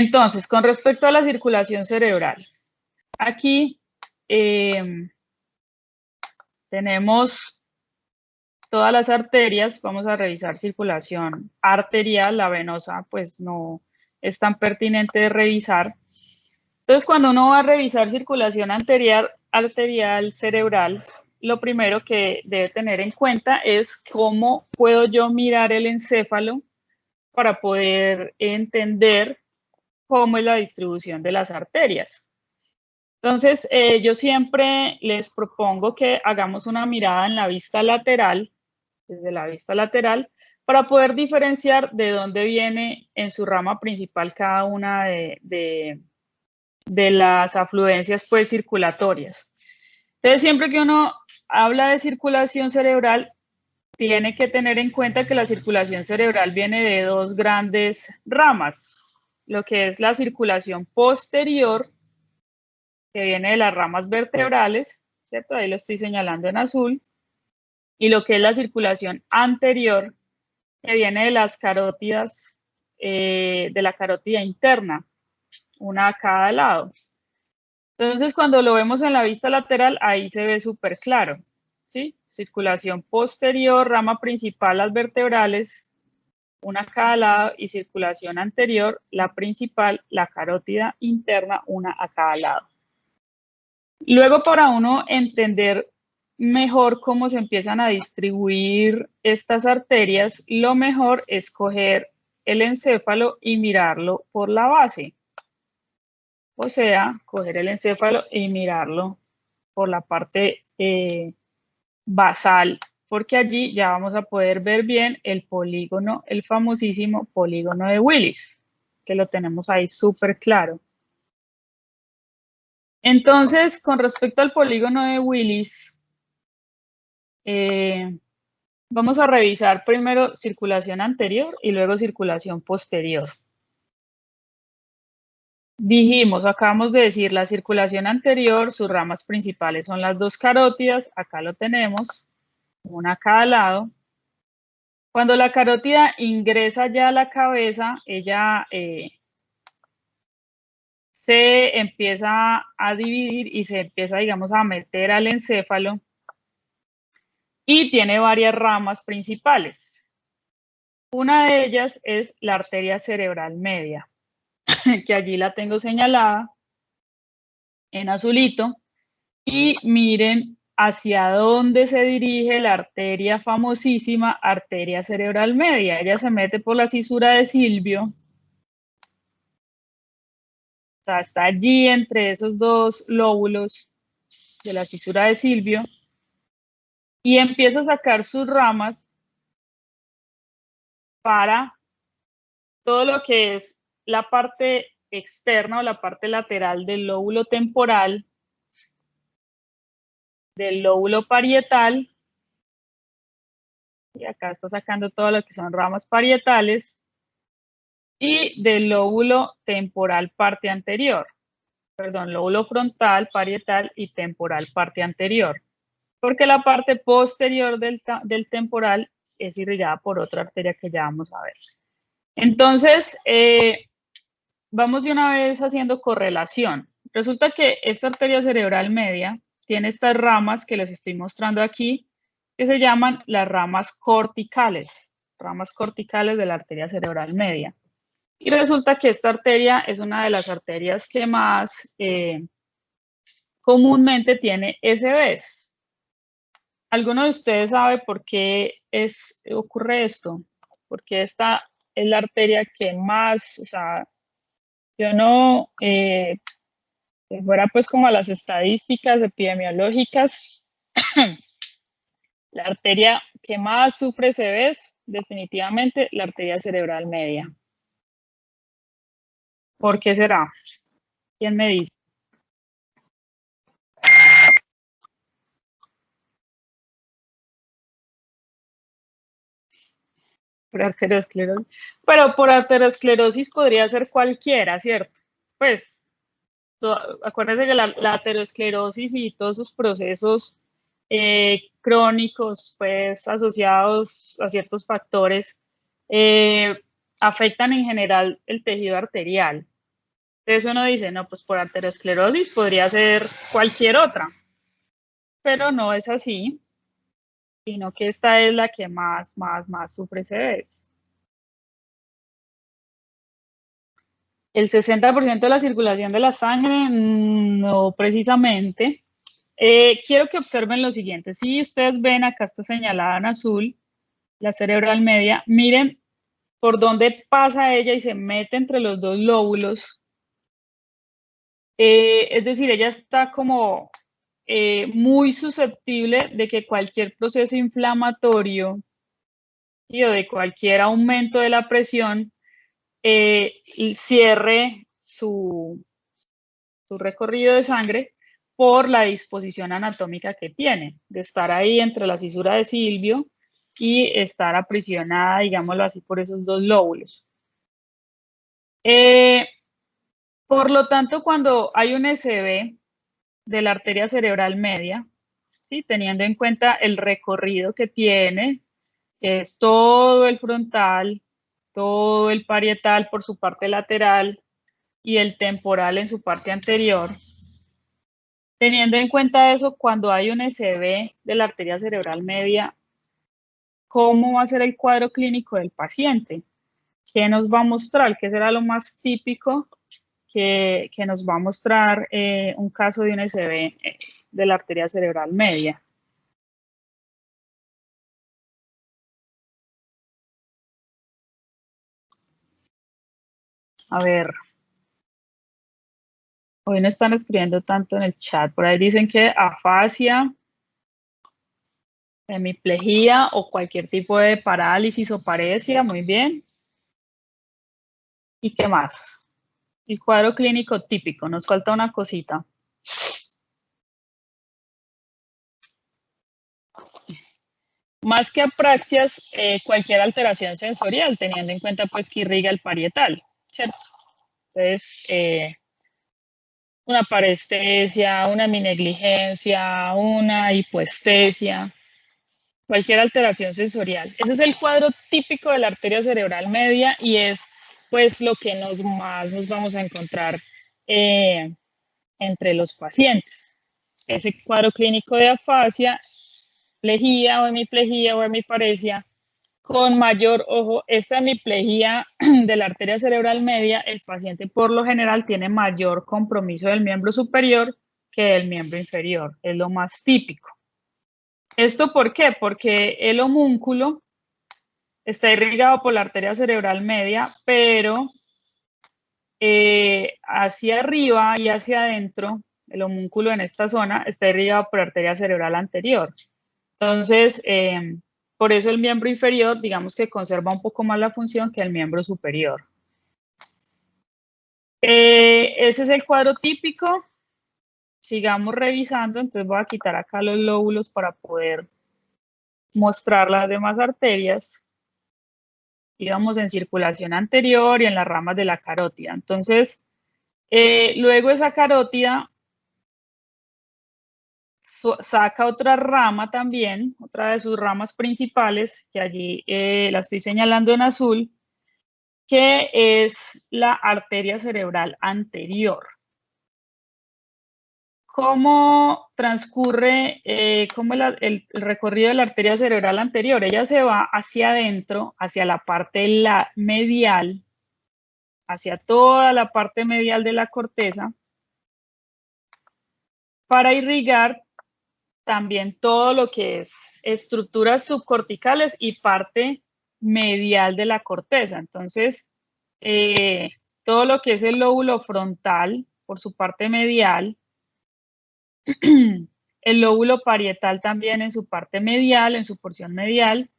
Entonces, con respecto a la circulación cerebral, aquí tenemos todas las arterias. Vamos a revisar circulación arterial. La venosa pues no es tan pertinente de revisar. Entonces, cuando uno va a revisar circulación arterial cerebral, lo primero que debe tener en cuenta es cómo puedo yo mirar el encéfalo para poder entender cómo es la distribución de las arterias. Entonces, yo siempre les propongo que hagamos una mirada en la vista lateral, desde la vista lateral, para poder diferenciar de dónde viene en su rama principal cada una de las afluencias pues circulatorias. Entonces, siempre que uno habla de circulación cerebral, tiene que tener en cuenta que la circulación cerebral viene de dos grandes ramas, lo que es la circulación posterior, que viene de las ramas vertebrales, ¿cierto? Ahí lo estoy señalando en azul, y lo que es la circulación anterior, que viene de las carótidas, de la carótida interna, una a cada lado. Entonces, cuando lo vemos en la vista lateral, ahí se ve súper claro, ¿sí? Circulación posterior, rama principal, las vertebrales, una a cada lado, y circulación anterior, la principal, la carótida interna, una a cada lado. Luego, para uno entender mejor cómo se empiezan a distribuir estas arterias, lo mejor es coger el encéfalo y mirarlo por la base. O sea, coger el encéfalo y mirarlo por la parte basal, porque allí ya vamos a poder ver bien el polígono, el famosísimo polígono de Willis, que lo tenemos ahí súper claro. Entonces, con respecto al polígono de Willis, vamos a revisar primero circulación anterior y luego circulación posterior. Dijimos, acabamos de decir, la circulación anterior, sus ramas principales son las dos carótidas, acá lo tenemos, una a cada lado. Cuando la carótida ingresa ya a la cabeza, ella se empieza a dividir y se empieza, digamos, a meter al encéfalo y tiene varias ramas principales. Una de ellas es la arteria cerebral media, que allí la tengo señalada en azulito, y miren hacia dónde se dirige la arteria famosísima, arteria cerebral media. Ella se mete por la cisura de Silvio, o sea, está allí entre esos dos lóbulos de la cisura de Silvio, y empieza a sacar sus ramas para todo lo que es la parte externa o la parte lateral del lóbulo temporal, del lóbulo parietal, y acá está sacando todo lo que son ramas parietales, y del lóbulo temporal parte anterior, perdón, lóbulo frontal, parietal y temporal parte anterior, porque la parte posterior del temporal es irrigada por otra arteria que ya vamos a ver. Entonces, vamos de una vez haciendo correlación. Resulta que esta arteria cerebral media tiene estas ramas que les estoy mostrando aquí, que se llaman las ramas corticales de la arteria cerebral media. Y resulta que esta arteria es una de las arterias que más comúnmente tiene SBs. ¿Alguno de ustedes sabe por qué ocurre esto? Porque esta es la arteria que más, o sea, yo no, si fuera pues como a las estadísticas epidemiológicas, la arteria que más sufre CVs, definitivamente la arteria cerebral media. ¿Por qué será? ¿Quién me dice? Por arteriosclerosis. Pero por arteriosclerosis podría ser cualquiera, ¿cierto? Pues, acuérdense que la aterosclerosis y todos sus procesos crónicos, pues, asociados a ciertos factores, afectan en general el tejido arterial. Entonces uno dice, no, pues por arteriosclerosis podría ser cualquier otra, pero no es así, sino que esta es la que más sufre CVS. El 60% de la circulación de la sangre, no precisamente. Quiero que observen lo siguiente. Si ustedes ven, acá está señalada en azul, la cerebral media, miren por dónde pasa ella y se mete entre los dos lóbulos. Es decir, ella está como muy susceptible de que cualquier proceso inflamatorio y o de cualquier aumento de la presión cierre su recorrido de sangre por la disposición anatómica que tiene, de estar ahí entre la cisura de Silvio y estar aprisionada, digámoslo así, por esos dos lóbulos. Por lo tanto, cuando hay un SB de la arteria cerebral media, ¿sí? Teniendo en cuenta el recorrido que tiene, que es todo el frontal, todo el parietal por su parte lateral y el temporal en su parte anterior. Teniendo en cuenta eso, cuando hay un SB de la arteria cerebral media, ¿cómo va a ser el cuadro clínico del paciente? ¿Qué nos va a mostrar? ¿Qué será lo más típico que nos va a mostrar un caso de un SB de la arteria cerebral media? A ver, hoy no están escribiendo tanto en el chat. Por ahí dicen que afasia, hemiplegia o cualquier tipo de parálisis o paresia. Muy bien. ¿Y qué más? El cuadro clínico típico. Nos falta una cosita. Más que apraxias, cualquier alteración sensorial, teniendo en cuenta pues que irriga el parietal, ¿cierto? Entonces, una parestesia, una minegligencia, una hipoestesia, cualquier alteración sensorial. Ese es el cuadro típico de la arteria cerebral media y es pues lo que más nos vamos a encontrar entre los pacientes. Ese cuadro clínico de afasia, plejía o hemiplegia o hemiparesia, con mayor, ojo, esta hemiplegia de la arteria cerebral media, el paciente por lo general tiene mayor compromiso del miembro superior que del miembro inferior, es lo más típico. ¿Esto por qué? Porque el homúnculo está irrigado por la arteria cerebral media, pero hacia arriba y hacia adentro, el homúnculo en esta zona está irrigado por la arteria cerebral anterior. Entonces, por eso el miembro inferior, digamos que conserva un poco más la función que el miembro superior. Ese es el cuadro típico. Sigamos revisando, entonces voy a quitar acá los lóbulos para poder mostrar las demás arterias. Íbamos en circulación anterior y en las ramas de la carótida. Entonces, luego esa carótida saca otra rama también, otra de sus ramas principales, que allí la estoy señalando en azul, que es la arteria cerebral anterior. ¿Cómo transcurre cómo el recorrido de la arteria cerebral anterior? Ella se va hacia adentro, hacia la parte medial, hacia toda la parte medial de la corteza, para irrigar también todo lo que es estructuras subcorticales y parte medial de la corteza. Entonces, todo lo que es el lóbulo frontal por su parte medial, el lóbulo parietal también en su parte medial, en su porción medial,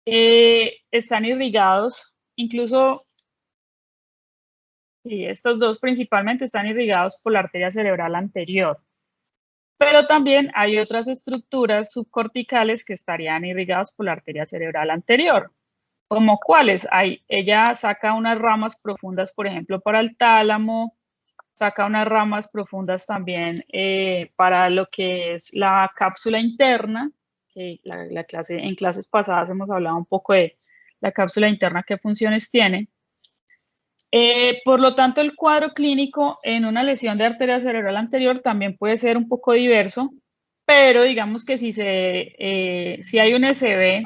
están irrigados, incluso sí, estos dos principalmente están irrigados por la arteria cerebral anterior. Pero también hay otras estructuras subcorticales que estarían irrigadas por la arteria cerebral anterior. ¿Como cuáles? Ella saca unas ramas profundas, por ejemplo, para el tálamo, saca unas ramas profundas también para lo que es la cápsula interna, que en clases pasadas hemos hablado un poco de la cápsula interna, qué funciones tiene. Por lo tanto, el cuadro clínico en una lesión de arteria cerebral anterior también puede ser un poco diverso, pero digamos que si hay un SB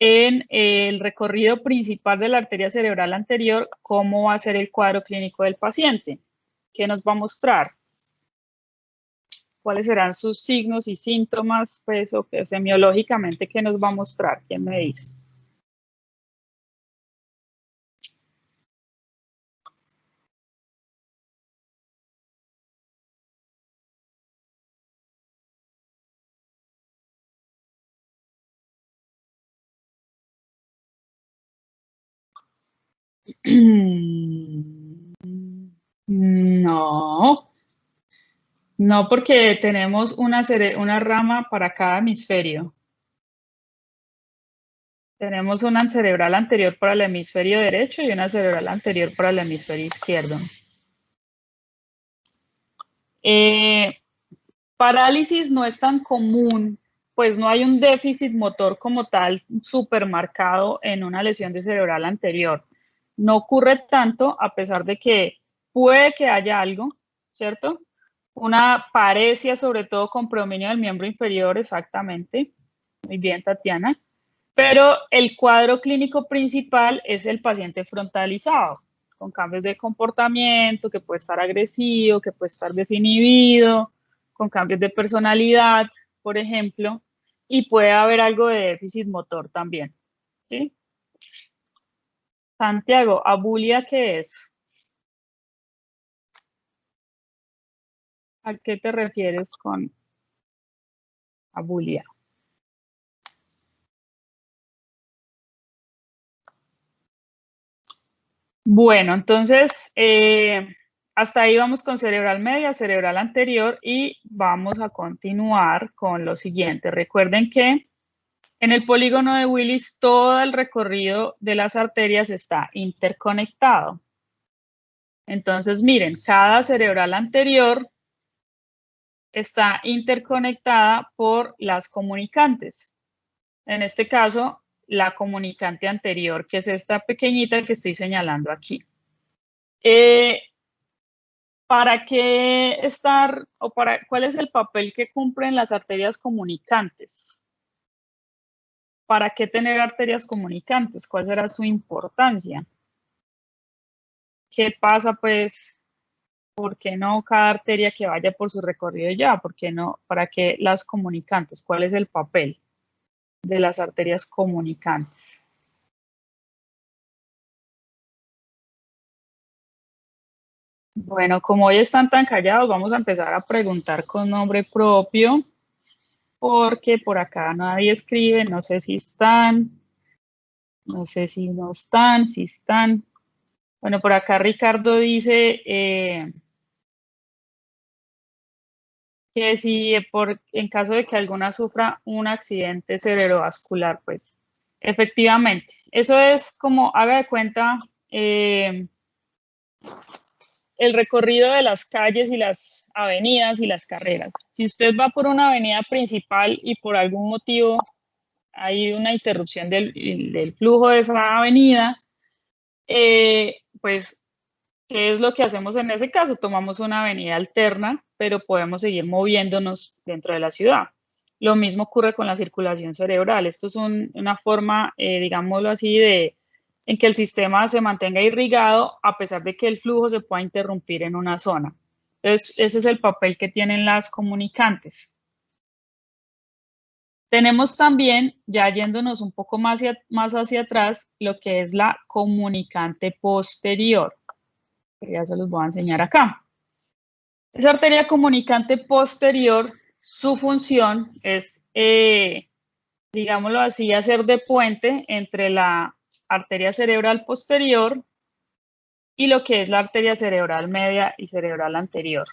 en el recorrido principal de la arteria cerebral anterior, ¿cómo va a ser el cuadro clínico del paciente? ¿Qué nos va a mostrar? ¿Cuáles serán sus signos y síntomas? Pues, o que semiológicamente, ¿qué nos va a mostrar? ¿Quién me dice? No, no, porque tenemos una rama para cada hemisferio. Tenemos una cerebral anterior para el hemisferio derecho y una cerebral anterior para el hemisferio izquierdo. Parálisis no es tan común, pues no hay un déficit motor como tal supermarcado en una lesión de cerebral anterior. No ocurre tanto a pesar de que puede que haya algo, ¿cierto? Una paresia, sobre todo con predominio del miembro inferior, exactamente. Muy bien, Tatiana. Pero el cuadro clínico principal es el paciente frontalizado, con cambios de comportamiento, que puede estar agresivo, que puede estar desinhibido, con cambios de personalidad, por ejemplo, y puede haber algo de déficit motor también. ¿Sí? Santiago, ¿abulia qué es? ¿A qué te refieres con abulia? Bueno, entonces, hasta ahí vamos con cerebral media, cerebral anterior y vamos a continuar con lo siguiente. Recuerden que en el polígono de Willis todo el recorrido de las arterias está interconectado. Entonces, miren, cada cerebral anterior está interconectada por las comunicantes. En este caso, la comunicante anterior, que es esta pequeñita que estoy señalando aquí. ¿Para qué estar o cuál es el papel que cumplen las arterias comunicantes? ¿Para qué tener arterias comunicantes? ¿Cuál será su importancia? ¿Qué pasa, pues? ¿Por qué no cada arteria que vaya por su recorrido ya? ¿Por qué no? ¿Para qué las comunicantes? ¿Cuál es el papel de las arterias comunicantes? Bueno, como hoy están tan callados, vamos a empezar a preguntar con nombre propio, porque por acá nadie escribe, no sé si están. No sé si no están, si están. Bueno, por acá Ricardo dice que si en caso de que alguna sufra un accidente cerebrovascular, pues efectivamente. Eso es como, haga de cuenta, el recorrido de las calles y las avenidas y las carreras. Si usted va por una avenida principal y por algún motivo hay una interrupción del flujo de esa avenida, pues ¿qué es lo que hacemos en ese caso? Tomamos una avenida alterna, pero podemos seguir moviéndonos dentro de la ciudad. Lo mismo ocurre con la circulación cerebral. Esto es una forma, digámoslo así, en que el sistema se mantenga irrigado a pesar de que el flujo se pueda interrumpir en una zona. Entonces, ese es el papel que tienen las comunicantes. Tenemos también, ya yéndonos un poco más hacia atrás, lo que es la comunicante posterior, que ya se los voy a enseñar acá. Esa arteria comunicante posterior, su función es, digámoslo así, hacer de puente entre la arteria cerebral posterior y lo que es la arteria cerebral media y cerebral anterior.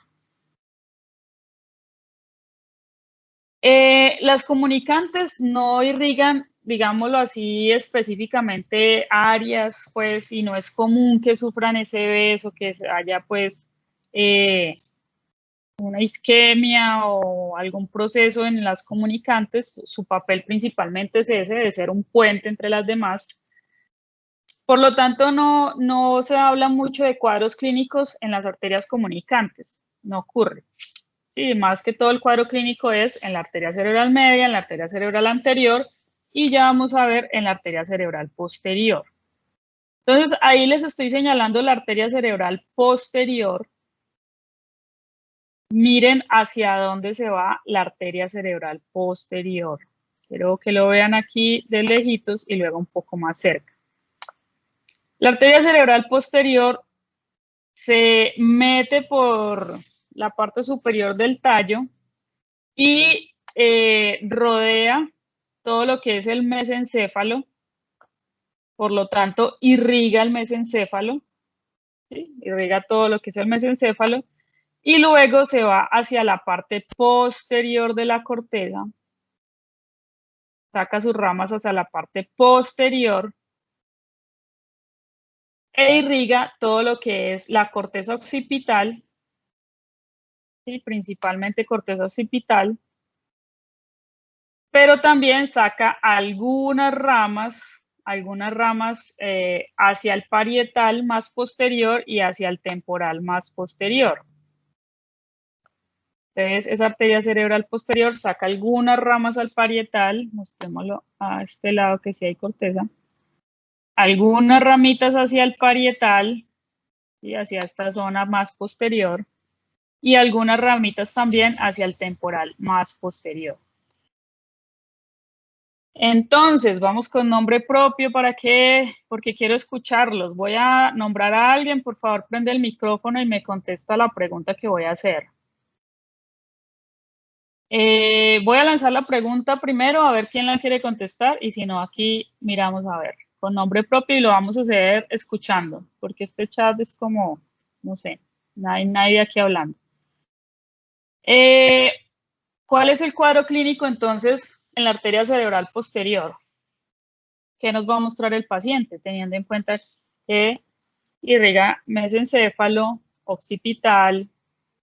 Las comunicantes no irrigan, digámoslo así, específicamente áreas, pues, y no es común que sufran SBs o que haya, pues, una isquemia o algún proceso en las comunicantes. Su papel principalmente es ese, de ser un puente entre las demás. Por lo tanto, no se habla mucho de cuadros clínicos en las arterias comunicantes, no ocurre. Sí, más que todo el cuadro clínico es en la arteria cerebral media, en la arteria cerebral anterior y ya vamos a ver en la arteria cerebral posterior. Entonces, ahí les estoy señalando la arteria cerebral posterior. Miren hacia dónde se va la arteria cerebral posterior. Quiero que lo vean aquí de lejitos y luego un poco más cerca. La arteria cerebral posterior se mete por la parte superior del tallo y rodea todo lo que es el mesencéfalo, por lo tanto irriga el mesencéfalo, ¿sí? Irriga todo lo que es el mesencéfalo y luego se va hacia la parte posterior de la corteza, saca sus ramas hacia la parte posterior e irriga todo lo que es la corteza occipital, ¿sí? Principalmente corteza occipital, pero también saca algunas ramas hacia el parietal más posterior y hacia el temporal más posterior. Entonces, esa arteria cerebral posterior saca algunas ramas al parietal, mostrémoslo a este lado que sí hay corteza, algunas ramitas hacia el parietal y hacia esta zona más posterior y algunas ramitas también hacia el temporal más posterior. Entonces, vamos con nombre propio porque quiero escucharlos. Voy a nombrar a alguien, por favor, prende el micrófono y me contesta la pregunta que voy a hacer. Voy a lanzar la pregunta primero, a ver quién la quiere contestar, y si no, aquí miramos a ver, con nombre propio, y lo vamos a hacer escuchando, porque este chat es como, no sé, no hay nadie aquí hablando. ¿Cuál es el cuadro clínico entonces en la arteria cerebral posterior? ¿Qué nos va a mostrar el paciente, teniendo en cuenta que irriga mesencéfalo, occipital,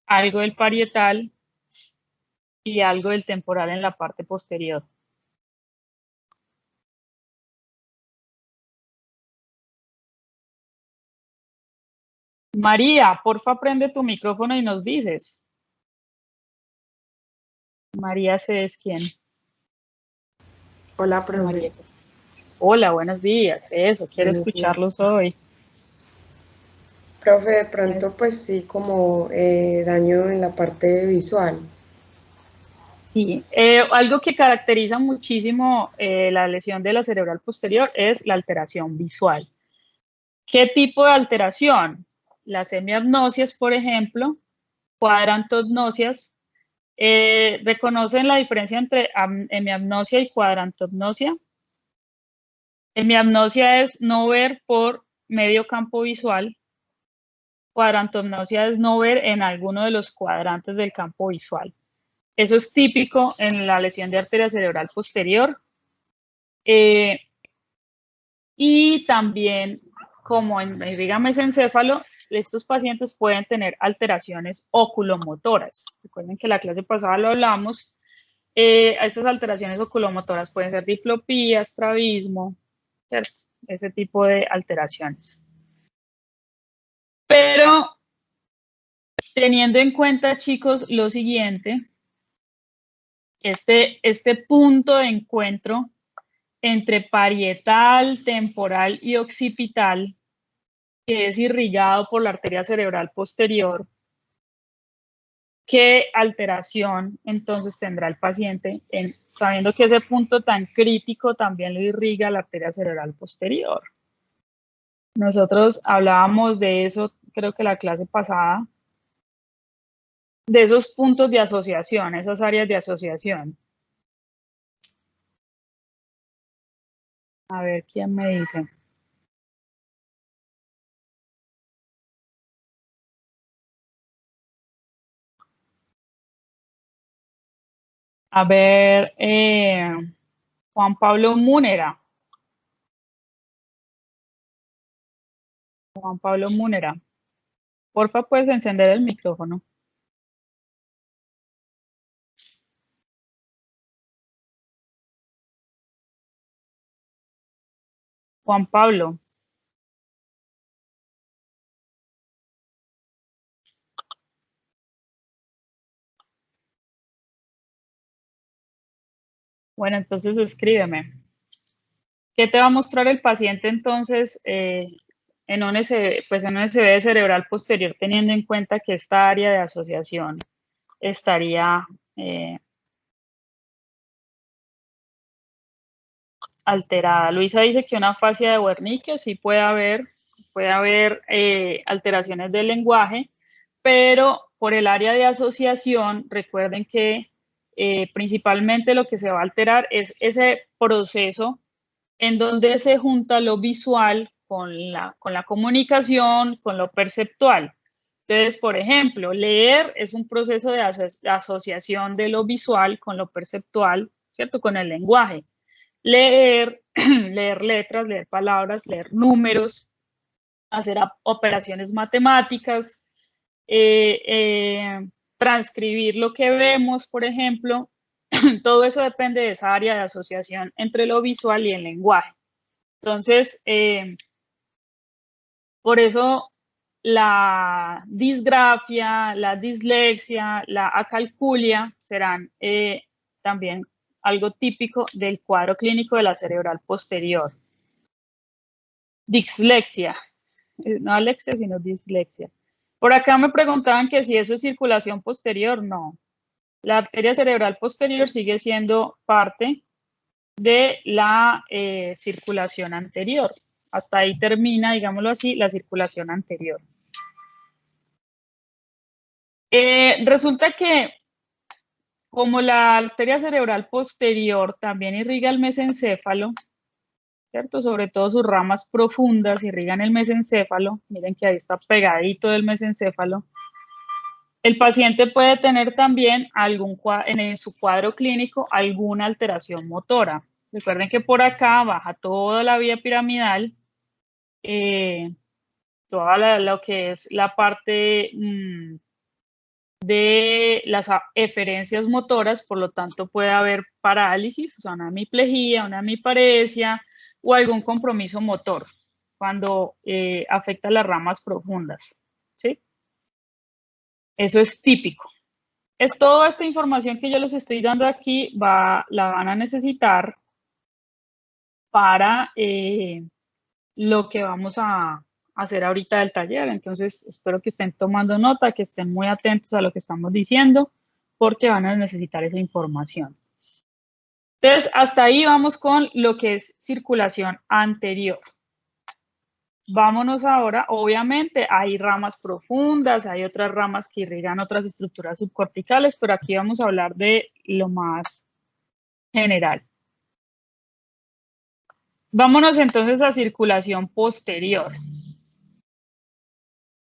algo del parietal y algo del temporal en la parte posterior? María, porfa, prende tu micrófono y nos dices. María es quién. Hola, profe. María. Hola, buenos días. Eso, quiero Buenos días. escucharlos hoy. Profe, de pronto, pues sí, como daño en la parte visual. Sí, algo que caracteriza muchísimo la lesión de la cerebral posterior es la alteración visual. ¿Qué tipo de alteración? Las hemiapnosias, por ejemplo, cuadrantognomsias. ¿Reconocen la diferencia entre hemiapnosia y cuadrantognosia? Hemiapnosia es no ver por medio campo visual. Cuadrantognosia es no ver en alguno de los cuadrantes del campo visual. Eso es típico en la lesión de arteria cerebral posterior. Y también, como en irriga mesencéfalo, estos pacientes pueden tener alteraciones oculomotoras. Recuerden que la clase pasada lo hablamos. Estas alteraciones oculomotoras pueden ser diplopía, estrabismo, ¿cierto? Ese tipo de alteraciones. Pero teniendo en cuenta, chicos, lo siguiente, este punto de encuentro entre parietal, temporal y occipital, que es irrigado por la arteria cerebral posterior, ¿qué alteración entonces tendrá el paciente sabiendo que ese punto tan crítico también lo irriga la arteria cerebral posterior? Nosotros hablábamos de eso, creo que la clase pasada, de esos puntos de asociación, esas áreas de asociación. A ver, ¿quién me dice? A ver, Juan Pablo Múnera. Juan Pablo Múnera. Porfa, puedes encender el micrófono. Juan Pablo. Bueno, entonces escríbeme. ¿Qué te va a mostrar el paciente entonces en un pues en un SB cerebral posterior, teniendo en cuenta que esta área de asociación estaría alterada? Luisa dice que una afasia de Wernicke sí puede haber alteraciones del lenguaje, pero por el área de asociación, recuerden que principalmente lo que se va a alterar es ese proceso en donde se junta lo visual con la comunicación, con lo perceptual. Entonces, por ejemplo, leer es un proceso de asociación de lo visual con lo perceptual, ¿cierto? Con el lenguaje. Leer, leer letras, leer palabras, leer números, hacer operaciones matemáticas, transcribir lo que vemos, por ejemplo, todo eso depende de esa área de asociación entre lo visual y el lenguaje. Entonces, por eso la disgrafia, la dislexia, la acalculia serán también algo típico del cuadro clínico de la cerebral posterior. Dislexia, no alexia, sino dislexia. Por acá me preguntaban que si eso es circulación posterior. No. La arteria cerebral posterior sigue siendo parte de la circulación anterior. Hasta ahí termina, digámoslo así, la circulación anterior. Resulta que como la arteria cerebral posterior también irriga el mesencéfalo, ¿cierto? Sobre todo sus ramas profundas irrigan el mesencéfalo. Miren que ahí está pegadito del mesencéfalo. El paciente puede tener también en su cuadro clínico alguna alteración motora. Recuerden que por acá baja toda la vía piramidal, toda lo que es la parte de las eferencias motoras, por lo tanto puede haber parálisis, o sea, una hemiplegia, una hemiparesia o algún compromiso motor cuando afecta las ramas profundas, ¿sí? Eso es típico. Es toda esta información que yo les estoy dando aquí, la van a necesitar para lo que vamos a hacer ahorita del taller. Entonces, espero que estén tomando nota, que estén muy atentos a lo que estamos diciendo, porque van a necesitar esa información. Entonces, hasta ahí vamos con lo que es circulación anterior. Vámonos ahora, obviamente hay ramas profundas, hay otras ramas que irrigan otras estructuras subcorticales, pero aquí vamos a hablar de lo más general. Vámonos entonces a circulación posterior.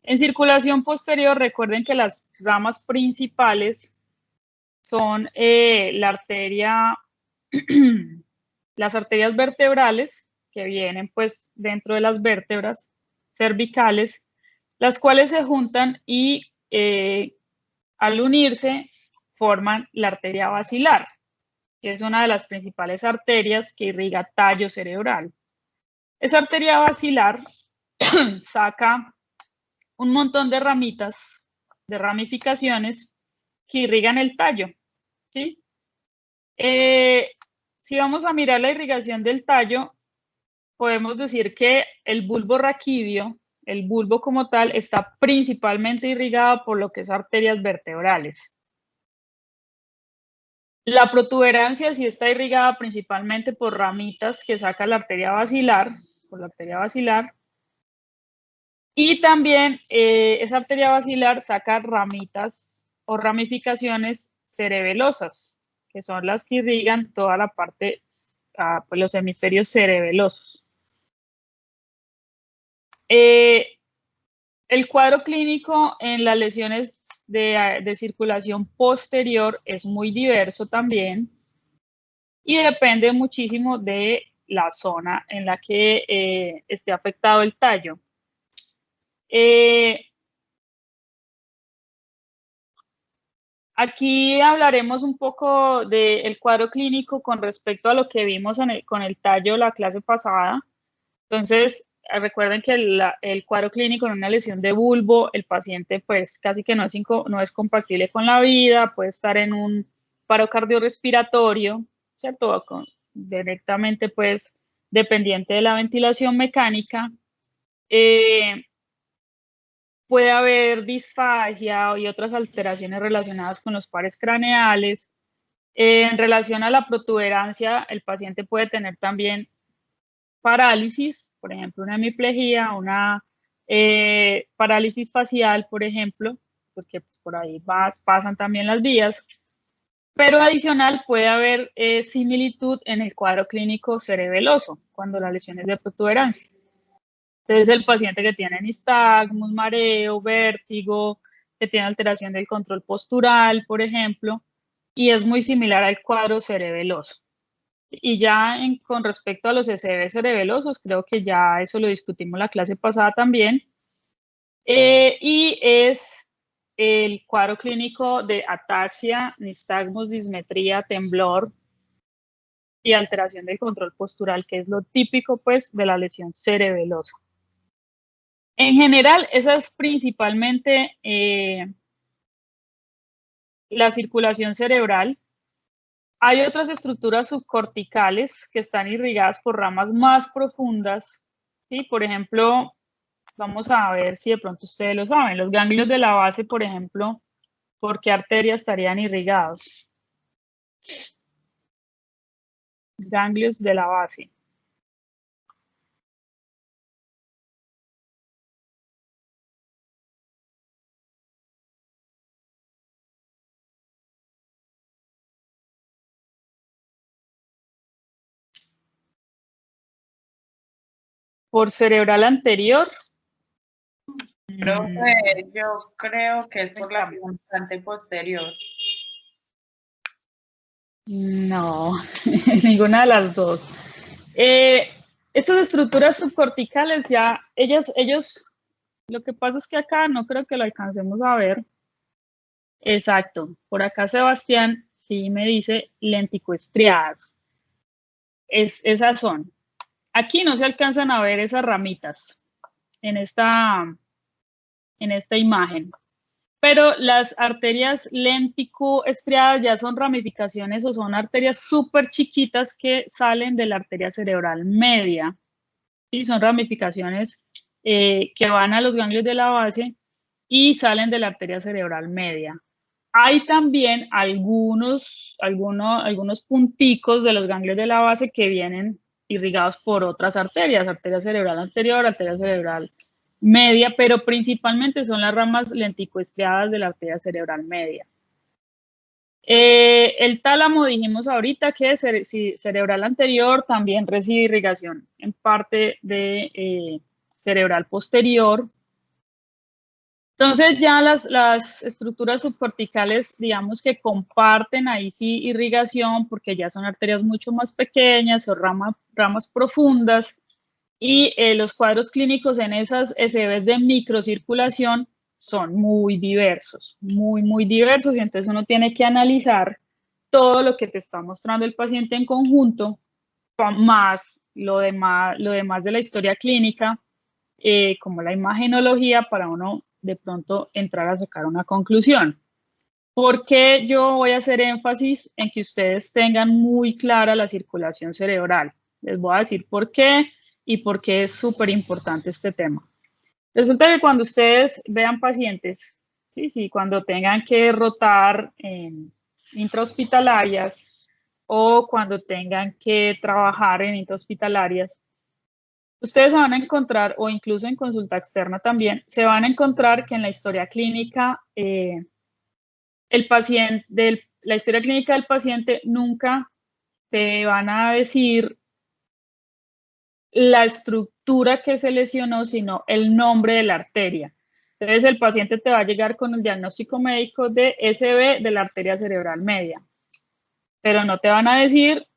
En circulación posterior, recuerden que las ramas principales son las arterias vertebrales, que vienen pues dentro de las vértebras cervicales, las cuales se juntan y al unirse forman la arteria basilar, que es una de las principales arterias que irriga tallo cerebral. Esa arteria basilar saca un montón de ramitas, de ramificaciones que irrigan el tallo, ¿sí? Si vamos a mirar la irrigación del tallo, podemos decir que el bulbo raquídeo, el bulbo como tal, está principalmente irrigado por lo que es arterias vertebrales. La protuberancia sí está irrigada principalmente por ramitas que saca la arteria basilar, por la arteria basilar. Y también esa arteria basilar saca ramitas o ramificaciones cerebelosas, que son las que irrigan toda la parte, pues los hemisferios cerebelosos. El cuadro clínico en las lesiones de circulación posterior es muy diverso también y depende muchísimo de la zona en la que esté afectado el tallo. Aquí hablaremos un poco del cuadro clínico con respecto a lo que vimos con el tallo la clase pasada. Entonces, recuerden que el cuadro clínico en una lesión de bulbo, el paciente pues casi que no es compatible con la vida, puede estar en un paro cardiorrespiratorio, ¿cierto? Directamente, pues, dependiente de la ventilación mecánica. Puede haber disfagia y otras alteraciones relacionadas con los pares craneales. En relación a la protuberancia, el paciente puede tener también parálisis, por ejemplo, una hemiplegia, una parálisis facial, por ejemplo, porque pues, por ahí pasan también las vías. Pero adicional puede haber similitud en el cuadro clínico cerebeloso, cuando la lesión es de protuberancia. Entonces, el paciente que tiene nistagmus, mareo, vértigo, que tiene alteración del control postural, por ejemplo, y es muy similar al cuadro cerebeloso. Y ya con respecto a los ECV cerebelosos, creo que ya eso lo discutimos la clase pasada también. Y es el cuadro clínico de ataxia, nistagmus, dismetría, temblor y alteración del control postural, que es lo típico pues de la lesión cerebelosa. En general, esa es principalmente la circulación cerebral. Hay otras estructuras subcorticales que están irrigadas por ramas más profundas, ¿sí? Por ejemplo, vamos a ver si de pronto ustedes lo saben, los ganglios de la base, por ejemplo, ¿por qué arterias estarían irrigados? Ganglios de la base. Por cerebral anterior. Yo creo que es por la punzante posterior. No, ninguna de las dos. Estas estructuras subcorticales ya, ellos, lo que pasa es que acá no creo que lo alcancemos a ver. Exacto, por acá Sebastián sí me dice lenticoestriadas. Esas son. Aquí no se alcanzan a ver esas ramitas en esta imagen. Pero las arterias lenticoestriadas ya son ramificaciones o son arterias súper chiquitas que salen de la arteria cerebral media. ¿Sí? Son ramificaciones que van a los ganglios de la base y salen de la arteria cerebral media. Hay también algunos punticos de los ganglios de la base que vienen irrigados por otras arterias, arteria cerebral anterior, arteria cerebral media, pero principalmente son las ramas lenticoestriadas de la arteria cerebral media. El tálamo, dijimos ahorita que cerebral anterior también recibe irrigación en parte de cerebral posterior. Entonces ya las estructuras subcorticales, digamos que comparten ahí sí irrigación porque ya son arterias mucho más pequeñas o ramas profundas y los cuadros clínicos en esas ECVs de microcirculación son muy diversos, muy diversos y entonces uno tiene que analizar todo lo que te está mostrando el paciente en conjunto, más lo demás de la historia clínica, como la imagenología para uno de pronto entrar a sacar una conclusión. ¿Por qué yo voy a hacer énfasis en que ustedes tengan muy clara la circulación cerebral? Les voy a decir por qué y por qué es súper importante este tema. Resulta que cuando ustedes vean pacientes, sí, cuando tengan que rotar en intrahospitalarias o cuando tengan que trabajar en intrahospitalarias, ustedes se van a encontrar, o incluso en consulta externa también, se van a encontrar que en la historia clínica, la historia clínica del paciente nunca te van a decir la estructura que se lesionó, sino el nombre de la arteria. Entonces el paciente te va a llegar con el diagnóstico médico de SB de la arteria cerebral media, pero no te van a decir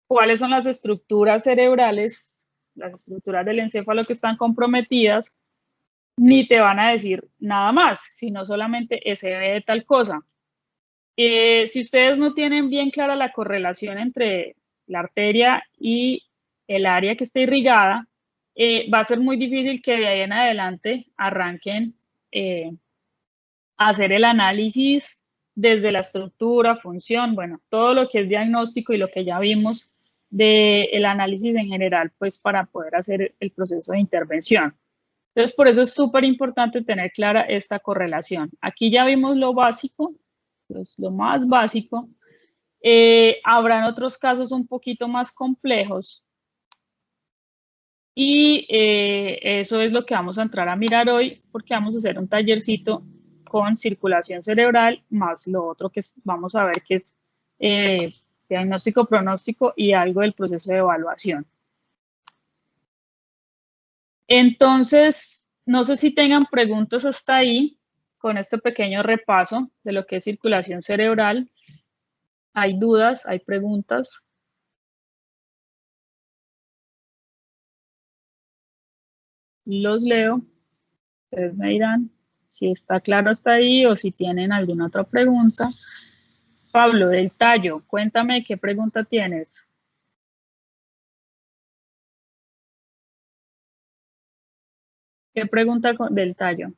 cuáles son las estructuras cerebrales, las estructuras del encéfalo que están comprometidas, ni te van a decir nada más, sino solamente SB de tal cosa. Si ustedes no tienen bien clara la correlación entre la arteria y el área que está irrigada, va a ser muy difícil que de ahí en adelante arranquen a hacer el análisis desde la estructura, función, bueno, todo lo que es diagnóstico y lo que ya vimos del análisis en general, pues para poder hacer el proceso de intervención. Entonces, por eso es súper importante tener clara esta correlación. Aquí ya vimos lo básico, pues, lo más básico. Habrán otros casos un poquito más complejos y eso es lo que vamos a entrar a mirar hoy porque vamos a hacer un tallercito con circulación cerebral más lo otro que vamos a ver que es diagnóstico, pronóstico y algo del proceso de evaluación. Entonces, no sé si tengan preguntas hasta ahí con este pequeño repaso de lo que es circulación cerebral. ¿Hay dudas? ¿Hay preguntas? Los leo. Ustedes me dirán si está claro hasta ahí o si tienen alguna otra pregunta. Pablo, del tallo, cuéntame qué pregunta tienes. ¿Qué pregunta del tallo?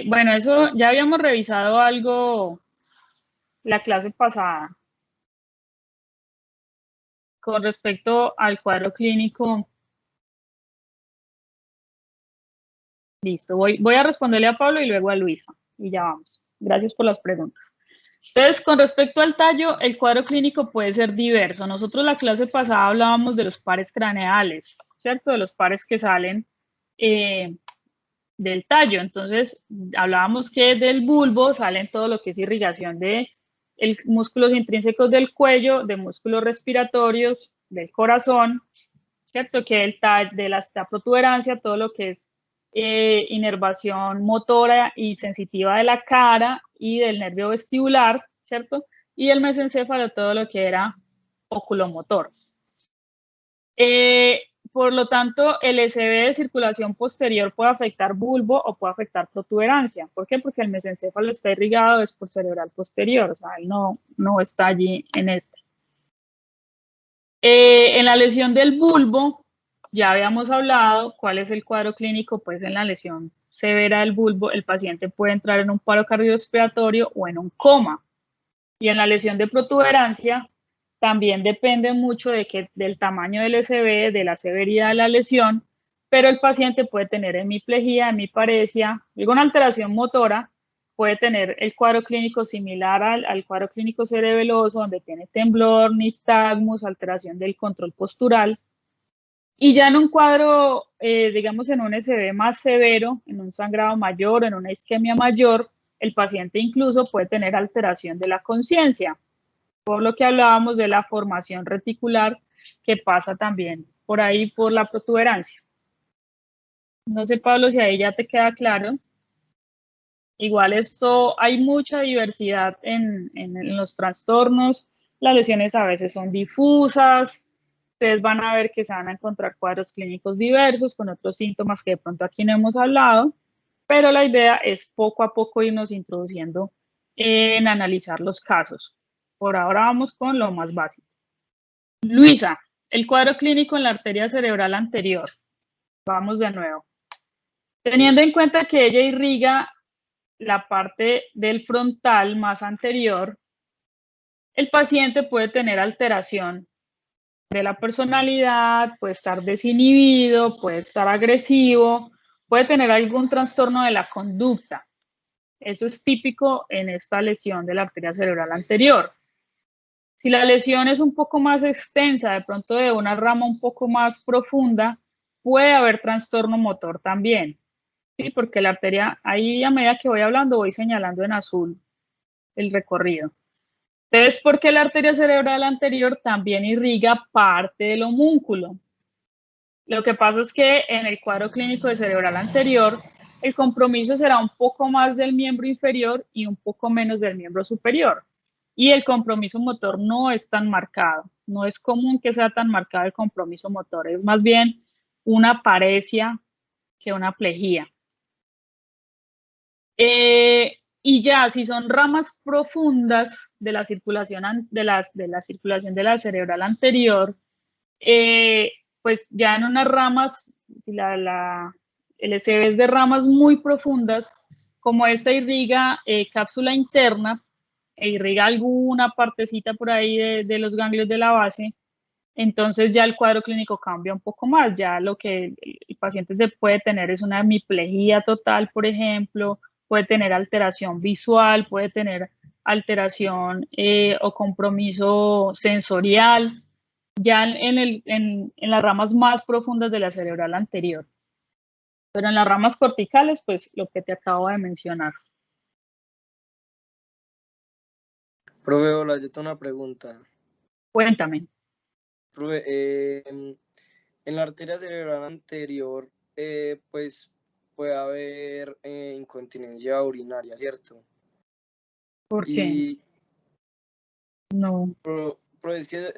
Bueno, eso ya habíamos revisado algo la clase pasada. Con respecto al cuadro clínico, listo. Voy a responderle a Pablo y luego a Luisa. Y ya vamos. Gracias por las preguntas. Entonces, con respecto al tallo, el cuadro clínico puede ser diverso. Nosotros la clase pasada hablábamos de los pares craneales, ¿cierto? De los pares que salen del tallo. Entonces, hablábamos que del bulbo salen todo lo que es irrigación de músculos intrínsecos del cuello, de músculos respiratorios, del corazón, ¿cierto? Que de la protuberancia, todo lo que es inervación motora y sensitiva de la cara y del nervio vestibular, ¿cierto? Y el mesencéfalo, todo lo que era oculomotor. Por lo tanto, el ECV de circulación posterior puede afectar bulbo o puede afectar protuberancia. ¿Por qué? Porque el mesencéfalo está irrigado es por cerebral posterior, o sea, él no está allí en este. En la lesión del bulbo, ya habíamos hablado cuál es el cuadro clínico, pues en la lesión severa del bulbo, el paciente puede entrar en un paro cardiorrespiratorio o en un coma. Y en la lesión de protuberancia, también depende mucho del tamaño del ECV, de la severidad de la lesión, pero el paciente puede tener hemiplejía, hemiparesia, alguna alteración motora, puede tener el cuadro clínico similar al cuadro clínico cerebeloso, donde tiene temblor, nistagmus, alteración del control postural. Y ya en un cuadro, digamos en un ECV más severo, en un sangrado mayor, en una isquemia mayor, el paciente incluso puede tener alteración de la conciencia, por lo que hablábamos de la formación reticular que pasa también por ahí por la protuberancia. No sé, Pablo, si ahí ya te queda claro. Igual esto, hay mucha diversidad en los trastornos, las lesiones a veces son difusas, ustedes van a ver que se van a encontrar cuadros clínicos diversos con otros síntomas que de pronto aquí no hemos hablado, pero la idea es poco a poco irnos introduciendo en analizar los casos. Por ahora vamos con lo más básico. Luisa, el cuadro clínico en la arteria cerebral anterior. Vamos de nuevo. Teniendo en cuenta que ella irriga la parte del frontal más anterior, el paciente puede tener alteración de la personalidad, puede estar desinhibido, puede estar agresivo, puede tener algún trastorno de la conducta. Eso es típico en esta lesión de la arteria cerebral anterior. Si la lesión es un poco más extensa, de pronto de una rama un poco más profunda, puede haber trastorno motor también. ¿Sí? Porque la arteria, ahí a medida que voy hablando, voy señalando en azul el recorrido. Entonces, porque la arteria cerebral anterior también irriga parte del homúnculo. Lo que pasa es que en el cuadro clínico de cerebral anterior, el compromiso será un poco más del miembro inferior y un poco menos del miembro superior. Y el compromiso motor no es tan marcado. No es común que sea tan marcado el compromiso motor. Es más bien una paresia que una plejía. Y ya, si son ramas profundas de la circulación, de la circulación de la cerebral anterior, pues ya en unas ramas, si el ECV es de ramas muy profundas, como esta irriga cápsula interna e irriga alguna partecita por ahí de los ganglios de la base, entonces ya el cuadro clínico cambia un poco más. Ya lo que el paciente puede tener es una hemiplegia total, por ejemplo, puede tener alteración visual, puede tener alteración o compromiso sensorial, ya en las ramas más profundas de la cerebral anterior. Pero en las ramas corticales, pues lo que te acabo de mencionar. Profe, hola, yo tengo una pregunta. Cuéntame. Profe, en la arteria cerebral anterior, pues puede haber incontinencia urinaria, ¿cierto? ¿Por qué? No. Pero es que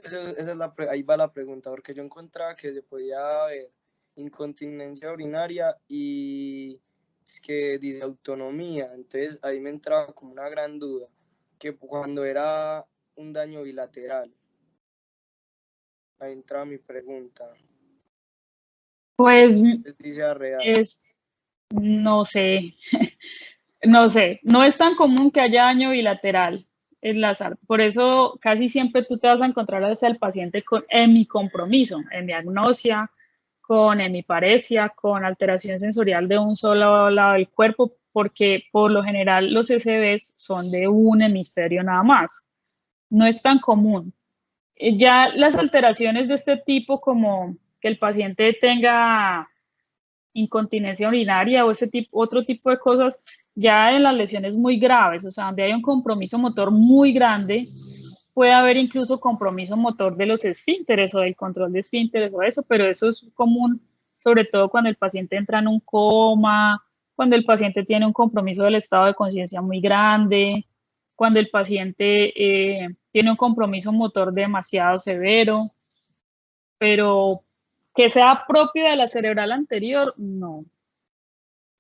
ahí va la pregunta, porque yo encontraba que se podía haber incontinencia urinaria y es que dice autonomía, entonces ahí me entraba como una gran duda, que cuando era un daño bilateral, ahí entraba mi pregunta. Pues Dice real. no sé, no sé, no es tan común que haya daño bilateral en las arterias. Por eso casi siempre tú te vas a encontrar al paciente con hemicompromiso, hemiagnosia, con hemiparesia, con alteración sensorial de un solo lado del cuerpo, porque por lo general los SBs son de un hemisferio nada más. No es tan común. Ya las alteraciones de este tipo, como que el paciente tenga incontinencia urinaria o otro tipo de cosas, ya en las lesiones muy graves, o sea, donde hay un compromiso motor muy grande, puede haber incluso compromiso motor de los esfínteres o del control de esfínteres o eso, pero eso es común, sobre todo cuando el paciente entra en un coma, cuando el paciente tiene un compromiso del estado de conciencia muy grande, cuando el paciente tiene un compromiso motor demasiado severo, pero que sea propio de la cerebral anterior, no.